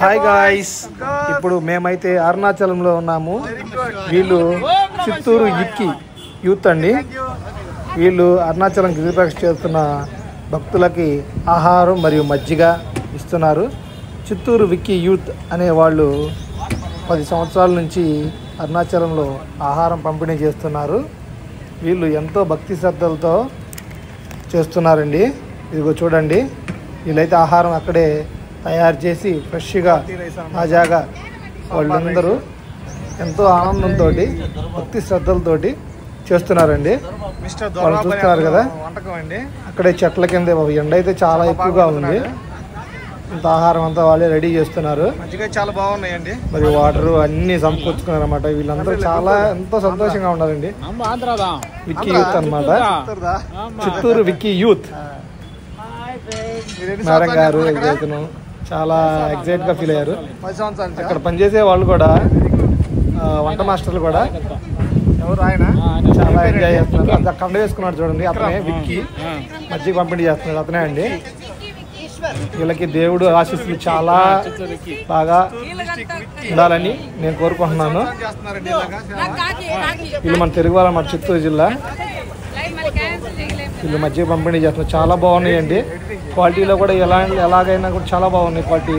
Hi guys, ఇప్పుడు మేమైతే అరుణాచలంలో ఉన్నాము. వీళ్ళు చిత్తూరు ఇక్కి యూత్ అండి. వీళ్ళు అరుణాచలం గిరిప్రదక్షిణ చేస్తున్న భక్తులకి ఆహారం మరియు మజ్జిగ ఇస్తున్నారు. చిత్తూరు విక్కీ యూత్ అనే వాళ్ళు 10 సంవత్సరాల నుంచి అరుణాచలంలో ఆహారం పంపిణీ చేస్తున్నారు. వీళ్ళు ఎంతో భక్తి శ్రద్ధలతో చేస్తున్నారండి. ఇదిగో చూడండి, వీళ్ళైతే ఆహారం అక్కడే తయారు చేసి ఫ్రెష్గా తాజాగా వాళ్ళందరూ ఎంతో ఆనందంతో భక్తి శ్రద్ధలతోటి చేస్తున్నారండి. వాళ్ళు చూస్తున్నారు కదా, అక్కడే చెట్ల కింద ఎండ అయితే చాలా ఎక్కువగా ఉంది. ఇంత ఆహారం అంతా వాళ్ళే రెడీ చేస్తున్నారు. చాలా బాగున్నాయండి. మరి వాటర్ అన్ని సమకూర్చుకున్నారు అనమాట. వీళ్ళందరూ చాలా ఎంతో సంతోషంగా ఉన్నారండి. విక్కీ యూత్ అనమాట, చిత్తూరు విక్కీ యూత్. మేడం గారు చాలా ఎగ్జైట్ గా ఫీల్ అయ్యారు. అక్కడ పనిచేసే వాళ్ళు కూడా, వంట మాస్టర్లు కూడా చాలా ఎంజాయ్ చేస్తున్నారు. కండ వేసుకున్నాడు చూడండి, అతనే విక్కీ. మజ్జిగ పంపిణీ చేస్తున్నాడు అతనే అండి. వీళ్ళకి దేవుడు ఆశీస్సులు చాలా బాగా ఉండాలని నేను కోరుకుంటున్నాను. వీళ్ళు మన తెలుగు వాళ్ళ, మన చిత్తూరు జిల్లా. వీళ్ళు మజ్జిగ పంపిణీ చేస్తున్నారు. చాలా బాగున్నాయండి. క్వాలిటీలో కూడా ఎలాగైనా కూడా చాలా బాగున్నాయి క్వాలిటీ.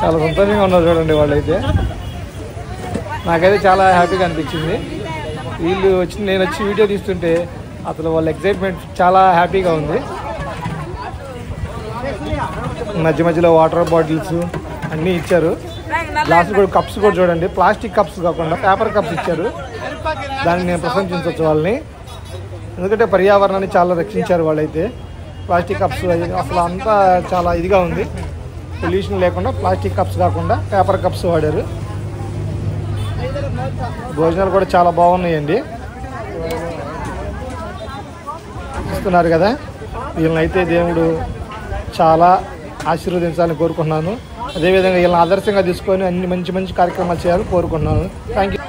చాలా సంతోషంగా ఉన్నారు చూడండి వాళ్ళైతే. నాకైతే చాలా హ్యాపీగా అనిపించింది. వీళ్ళు నేను వచ్చి వీడియో తీస్తుంటే అసలు వాళ్ళ ఎగ్జైట్మెంట్ చాలా హ్యాపీగా ఉంది. మధ్య మధ్యలో వాటర్ బాటిల్స్ అన్నీ ఇచ్చారు. గ్లాసులు కూడా, కప్స్ కూడా చూడండి, ప్లాస్టిక్ కప్స్ కాకుండా పేపర్ కప్స్ ఇచ్చారు. దాన్ని నేను ప్రశంసించవచ్చు వాళ్ళని, ఎందుకంటే పర్యావరణాన్ని చాలా రక్షించారు వాళ్ళైతే. ప్లాస్టిక్ కప్స్ అసలు అంతా చాలా ఇదిగా ఉంది. పొల్యూషన్ లేకుండా ప్లాస్టిక్ కప్స్ కాకుండా పేపర్ కప్స్ వాడారు. భోజనాలు కూడా చాలా బాగున్నాయండి. చూస్తున్నారు కదా, వీళ్ళనైతే దేవుడు చాలా ఆశీర్వదించాలని కోరుకుంటున్నాను. అదేవిధంగా వీళ్ళని ఆదర్శంగా తీసుకొని అన్ని మంచి మంచి కార్యక్రమాలు చేయాలని కోరుకుంటున్నాను. Thank you.